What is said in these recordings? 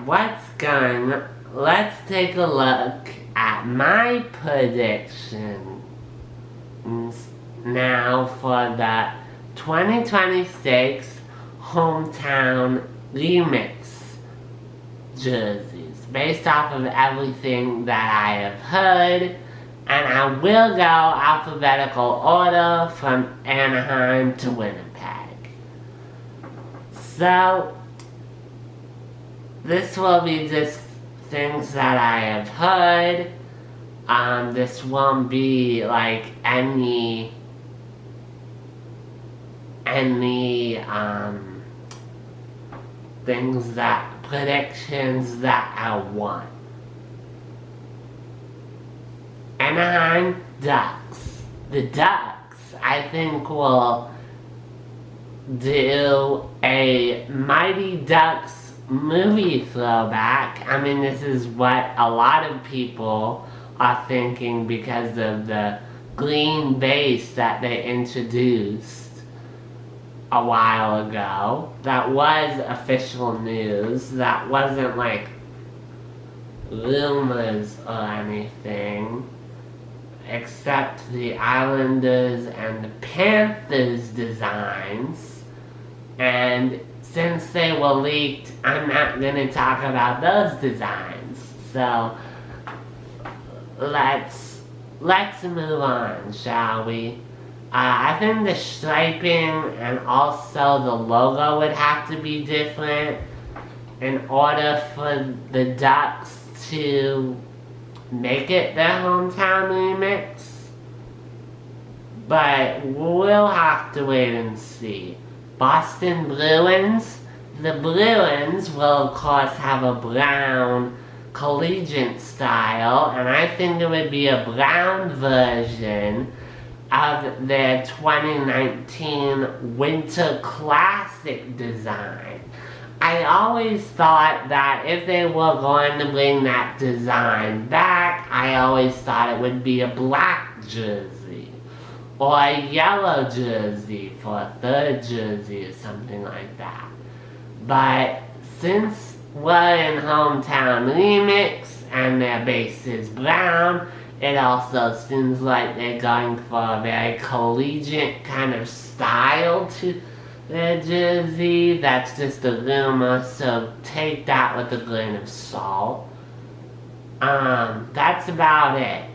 let's take a look at my predictions now for the 2026 hometown remix jerseys based off of everything that I have heard, and I will go alphabetical order from Anaheim to Winnipeg. So this will be just things that I have heard. This won't be like any predictions that I want. Anaheim Ducks. The Ducks, I think, will do a Mighty Ducks movie throwback. I mean, this is what a lot of people are thinking because of the green base that they introduced a while ago. That was official news. That wasn't like rumors or anything, except the Islanders and the Panthers designs. And since they were leaked, I'm not going to talk about those designs. So let's move on, shall we? I think the striping and also the logo would have to be different in order for the Ducks to make it their hometown remix. But we'll have to wait and see. Boston Bruins. The Bruins will of course have a brown collegiate style, and I think it would be a brown version of their 2019 Winter Classic design. I always thought that if they were going to bring that design back, I always thought it would be a black jersey or a yellow jersey for a third jersey or something like that. But since we're in hometown remix and their base is brown, it also seems like they're going for a very collegiate kind of style to their jersey. That's just a rumor, so take that with a grain of salt. That's about it.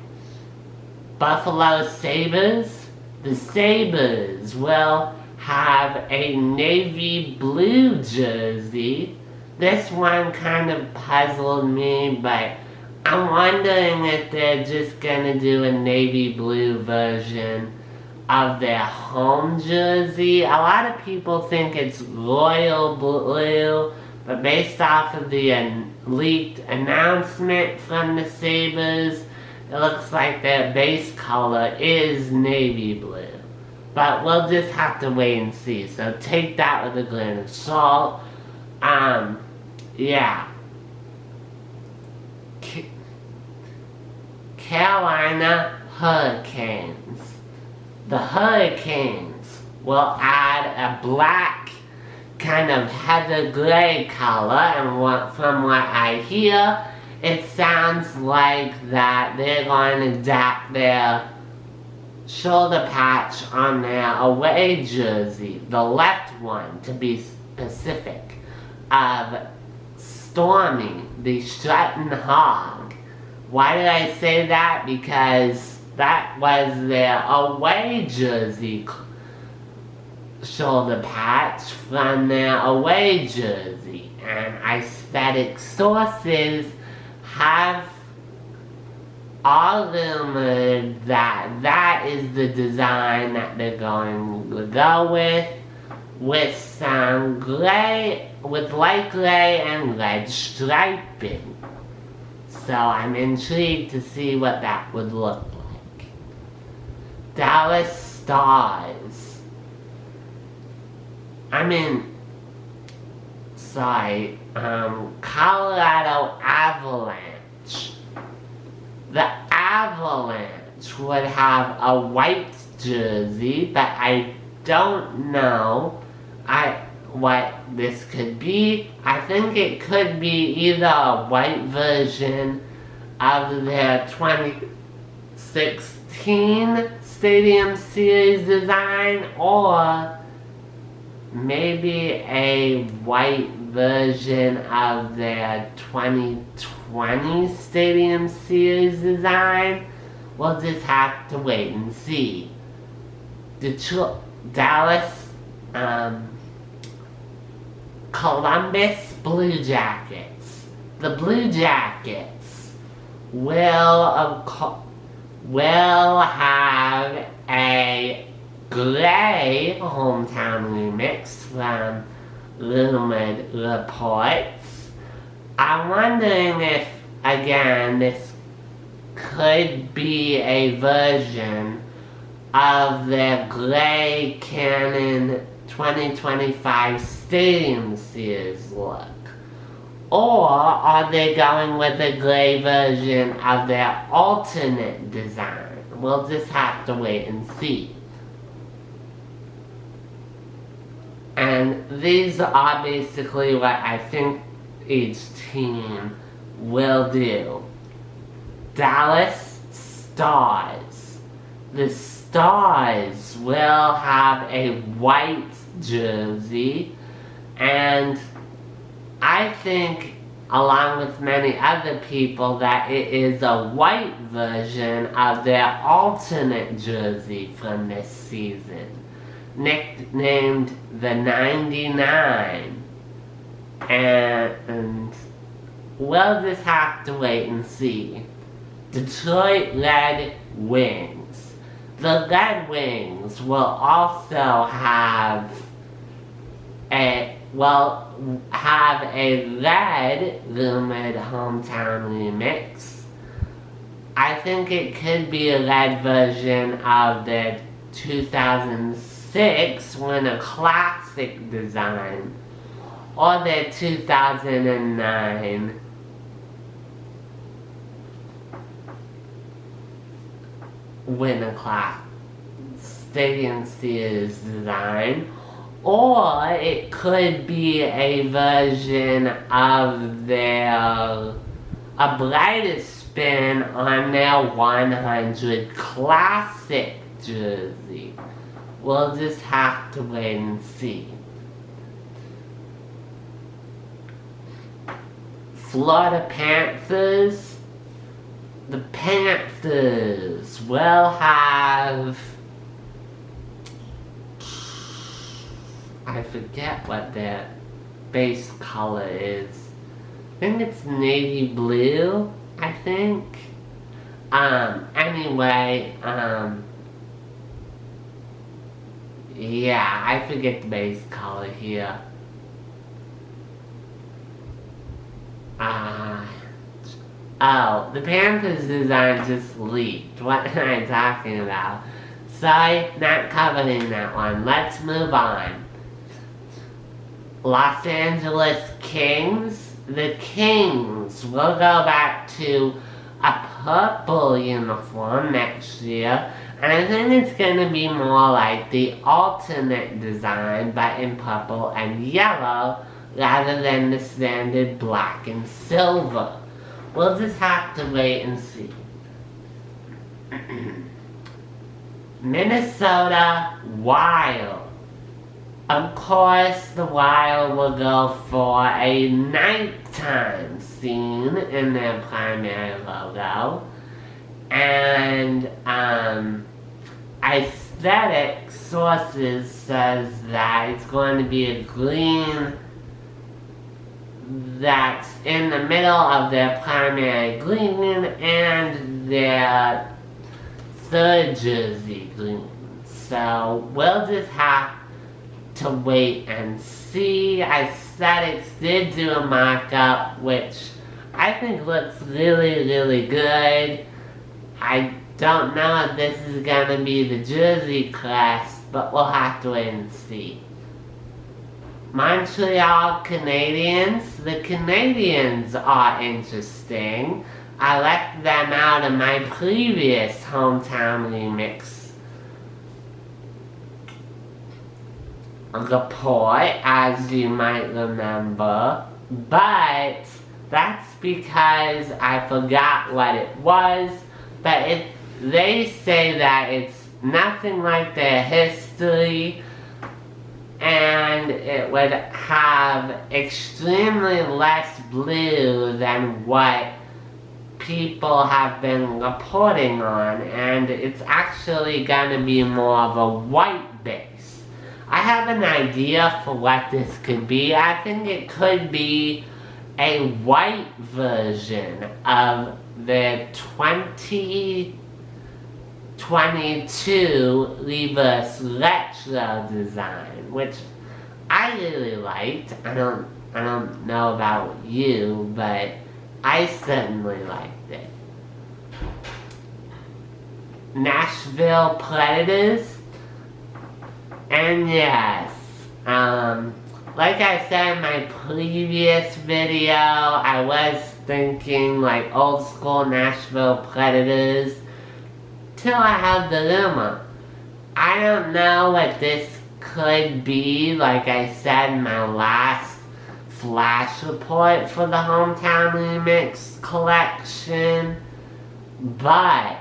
Buffalo Sabres. The Sabres will have a navy blue jersey. This one kind of puzzled me, but I'm wondering if they're just gonna do a navy blue version of their home jersey. A lot of people think it's royal blue, but based off of the leaked announcement from the Sabres, it looks like their base color is navy blue. But we'll just have to wait and see, so take that with a grain of salt. Yeah. Carolina Hurricanes. The Hurricanes will add a black kind of heather gray color, and from what I hear, it sounds like that they're going to adapt their shoulder patch on their away jersey, the left one to be specific, of Stormy, the Stratton Hog. Why did I say that? Because that was their away jersey shoulder patch from their away jersey, and aesthetic sources have all rumored that that is the design that they're going to go with some gray, with light gray and red striping. So I'm intrigued to see what that would look like. Dallas Stars. Colorado Avalanche. The Avalanche would have a white jersey, but I don't know what this could be. I think it could be either a white version of their 2016 Stadium Series design, or maybe a white version of their 2020 Stadium Series design. We'll just have to wait and see. Dallas, Columbus Blue Jackets. The Blue Jackets will have a gray hometown remix from rumored reports. I'm wondering if, again, this could be a version of their gray Canon 2025 Stadium Series look. Or are they going with a gray version of their alternate design? We'll just have to wait and see. And these are basically what I think each team will do. Dallas Stars. The Stars will have a white jersey, and I think, along with many other people, that it is a white version of their alternate jersey from this season, nicknamed the 99. And we'll just have to wait and see. Detroit Red Wings. The Red Wings will also have a red rumored hometown remix. I think it could be a red version of the 2006 Winter Classic design, or the 2009 Winter Classic Stadium Series design, or it could be a version of a brighter spin on their 100 Classic jersey. We'll just have to wait and see. Florida Panthers. The Panthers will have, I forget what their base color is. I think it's navy blue, I think. Anyway, yeah, I forget the base color here. Oh, the Panthers design just leaked. What am I talking about? Sorry, not covering that one. Let's move on. Los Angeles Kings. The Kings will go back to a purple uniform next year. And I think it's going to be more like the alternate design, but in purple and yellow, rather than the standard black and silver. We'll just have to wait and see. Minnesota Wild. Of course, the Wild will go for a nighttime scene in their primary logo. And aesthetic sources says that it's going to be a green that's in the middle of their primary green and their third jersey green. So we'll just have to wait and see. Aesthetics did do a mock-up, which I think looks really, really good. I don't know if this is going to be the jersey crest, but we'll have to wait and see. Montreal Canadiens. The Canadiens are interesting. I left them out of my previous hometown remix. report, as you might remember, but that's because I forgot what it was, but they say that it's nothing like their history, and it would have extremely less blue than what people have been reporting on, and it's actually going to be more of a white base. I have an idea for what this could be. I think it could be a white version of the 2022 reverse retro design, which I really liked. I don't know about you, but I certainly liked it. Nashville Predators, and yes, like I said in my previous video, I was thinking like old school Nashville Predators, till I have the rumor. I don't know what this could be, like I said in my last flash report for the Hometown Remix collection, but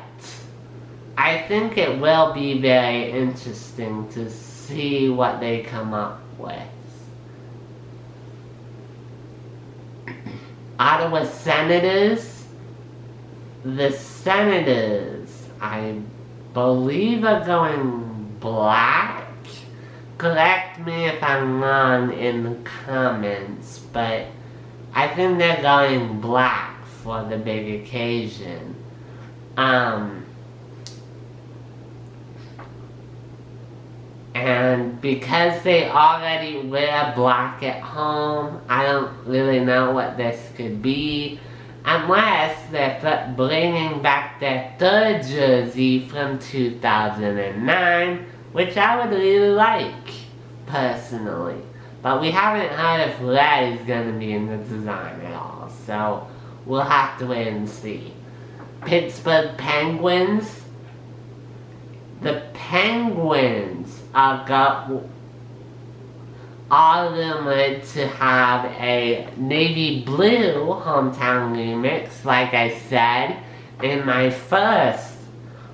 I think it will be very interesting to see what they come up with. Ottawa Senators. The Senators, I believe, are going black. Correct me if I'm wrong in the comments, but I think they're going black for the big occasion. And because they already wear black at home, I don't really know what this could be, unless they're bringing back their third jersey from 2009, which I would really like, personally. But we haven't heard if red is going to be in the design at all, so we'll have to wait and see. Pittsburgh Penguins. The Penguins are rumored to have a navy blue hometown remix, like I said in my first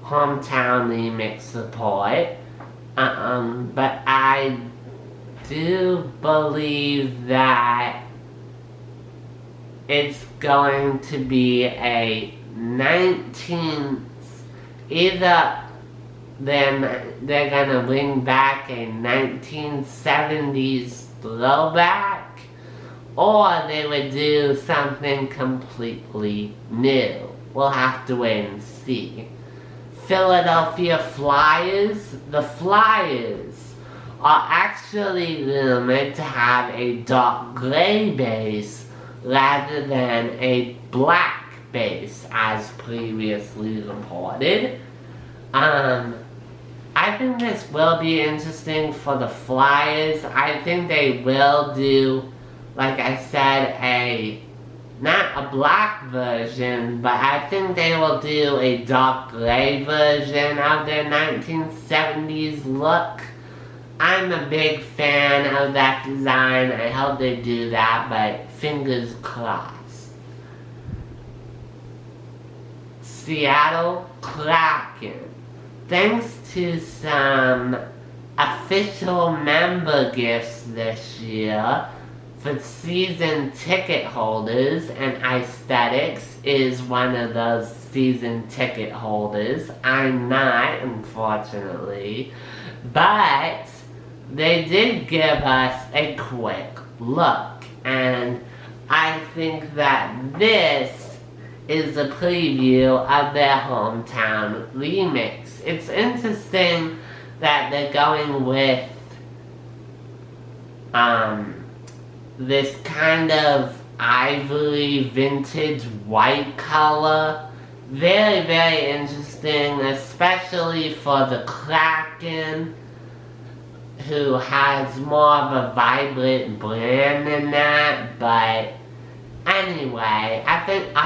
hometown remix report. But I do believe that it's going to be a either then they're gonna bring back a 1970s throwback, or they would do something completely new. We'll have to wait and see. Philadelphia Flyers. The Flyers are actually rumored to have a dark gray base rather than a black base, as previously reported. I think this will be interesting for the Flyers. I think they will do, like I said, not a black version, but I think they will do a dark gray version of their 1970s look. I'm a big fan of that design. I hope they do that, but fingers crossed. Seattle Kraken. Thanks to some official member gifts this year for season ticket holders, and Aesthetics is one of those season ticket holders. I'm not, unfortunately, but they did give us a quick look, and I think that this is a preview of their hometown remix. It's interesting that they're going with this kind of ivory vintage white color. Very, very interesting, especially for the Kraken, who has more of a vibrant brand than that, but anyway, I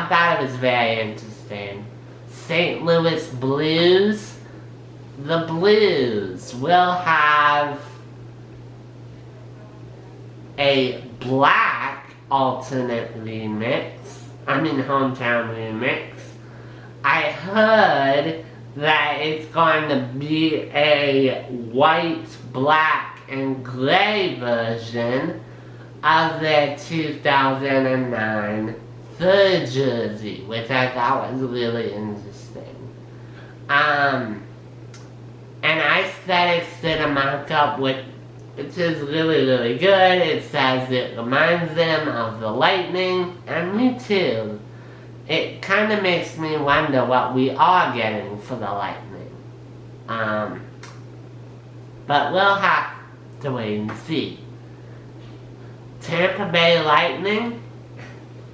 thought it was very interesting. St. Louis Blues. The Blues will have a black alternate remix, hometown remix. I heard that it's going to be a white, black, and gray version of their 2009 third jersey, which I thought was really interesting. And aesthetics did a mock-up which is really, really good. It says it reminds them of the Lightning, and me too. It kind of makes me wonder what we are getting for the Lightning. But we'll have to wait and see. Tampa Bay Lightning.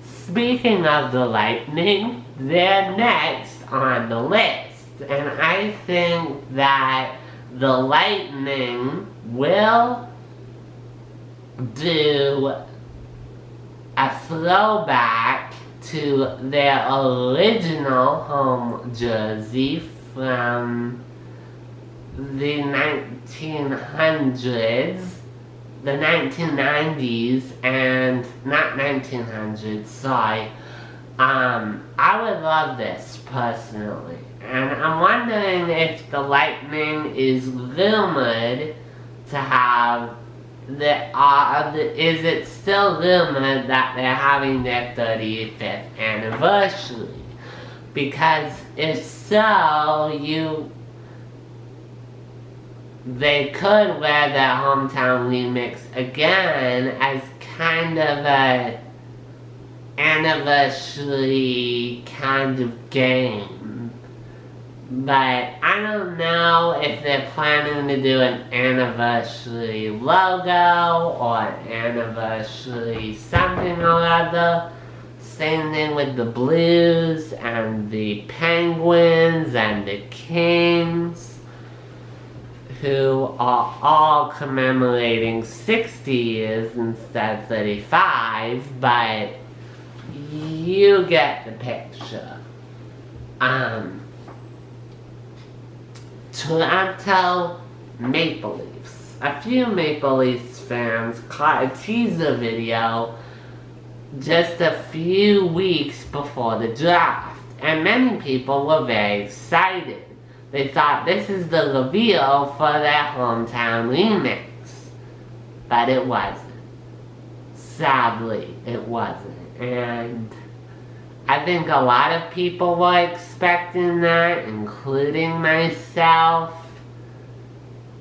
Speaking of the Lightning, they're next on the list. And I think that the Lightning will do a throwback to their original home jersey from the 1900s, the 1990s, and not 1900s, sorry. I would love this personally, and I'm wondering if the Lightning is rumored to have is it still rumored that they're having their 35th anniversary? Because if so, they could wear their hometown remix again as kind of a anniversary kind of game. But I don't know if they're planning to do an anniversary logo or an anniversary something or other. Same thing with the Blues and the Penguins and the Kings, who are all commemorating 60 years instead of 35, but you get the picture. Toronto Maple Leafs. A few Maple Leafs fans caught a teaser video just a few weeks before the draft, and many people were very excited. They thought this is the reveal for their hometown remix, but it wasn't. Sadly, it wasn't, and I think a lot of people were expecting that, including myself,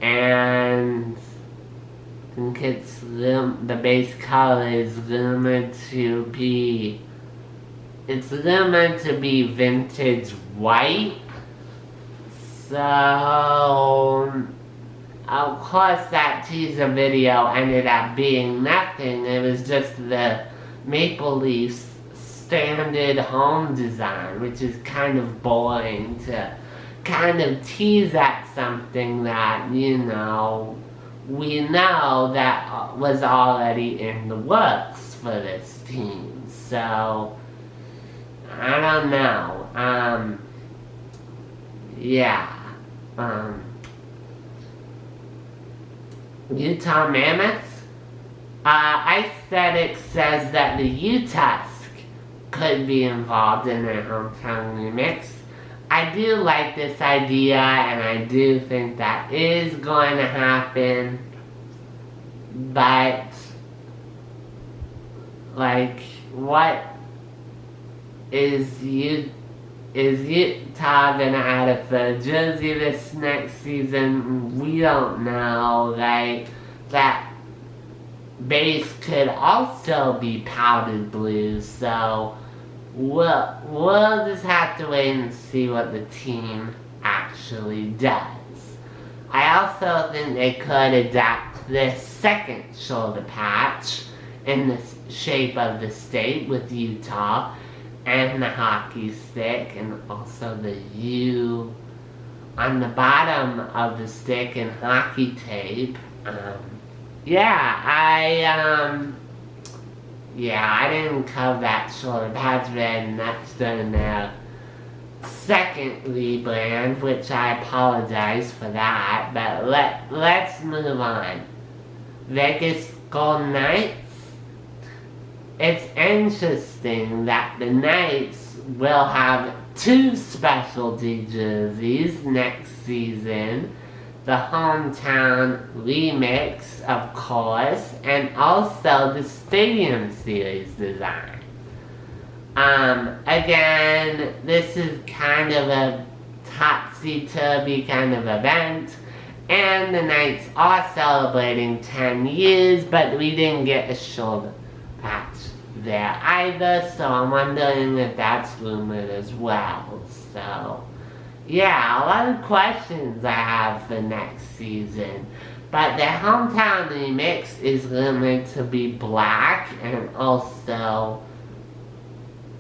and I think it's the base color is rumored to be vintage white. So, of course that teaser video ended up being nothing. It was just the Maple Leafs standard home design, which is kind of boring to kind of tease at something that, we know that was already in the works for this team. So, I don't know. Utah Mammoths. Aesthetic says that the Utah could be involved in their hometown remix. I do like this idea, and I do think that is going to happen, but like, what is Utah gonna add a third jersey this next season? We don't know. Like, that base could also be powdered blue, so we'll just have to wait and see what the team actually does. I also think they could adapt this second shoulder patch in the shape of the state with Utah, and the hockey stick, and also the U on the bottom of the stick in hockey tape. I didn't cover that shoulder patch red, and that's done their second rebrand, which I apologize for that, but let's move on. Vegas Golden Knights. It's interesting that the Knights will have 2 specialty jerseys next season. The hometown remix, of course, and also the Stadium Series design. Again, this is kind of a topsy-turvy kind of event, and the Knights are celebrating 10 years, but we didn't get a shoulder patch there either, so I'm wondering if that's rumored as well. So, yeah, a lot of questions I have for next season. But their hometown remix is rumored to be black, and also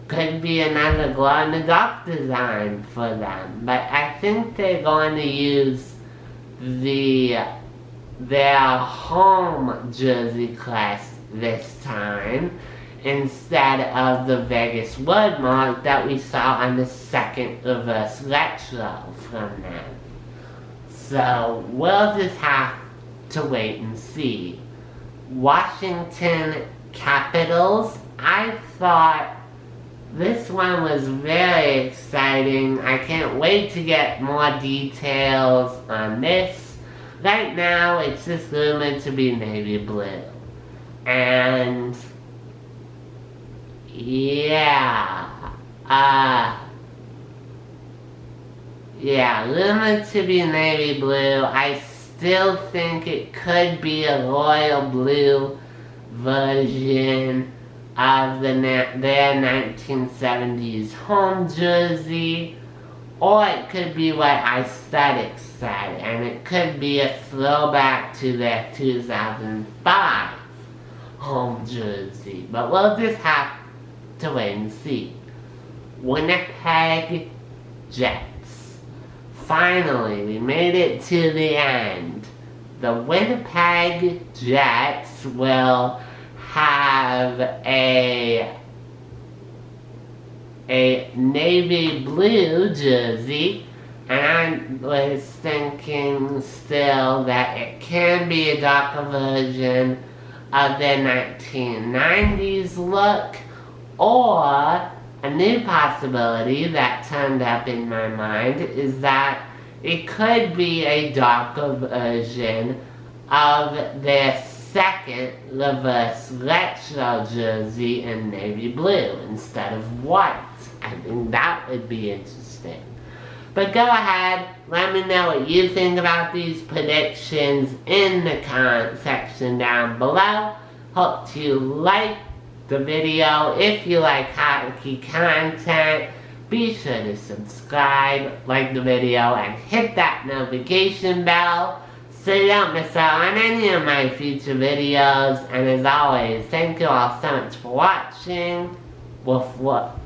could be another glow-in-the-dark design for them. But I think they're going to use their home jersey crest this time, instead of the Vegas wordmark that we saw on the second reverse retro from them. So we'll just have to wait and see. Washington Capitals, I thought this one was very exciting. I can't wait to get more details on this. Right now, it's just rumored to be navy blue. And yeah, rumored to be navy blue. I still think it could be a royal blue version of their 1970s home jersey, or it could be what Aesthetics said, and it could be a throwback to their 2005 home jersey, but we'll just have to wait and see. Winnipeg Jets. Finally, we made it to the end. The Winnipeg Jets will have a navy blue jersey, and I was thinking still that it can be a darker version of their 1990s look, or a new possibility that turned up in my mind is that it could be a darker version of their second reverse retro jersey in navy blue instead of white. I think that would be interesting. But go ahead, let me know what you think about these predictions in the comment section down below. Hope you like the video. If you like hockey content, be sure to subscribe, like the video, and hit that notification bell so you don't miss out on any of my future videos. And as always, thank you all so much for watching. Kapow!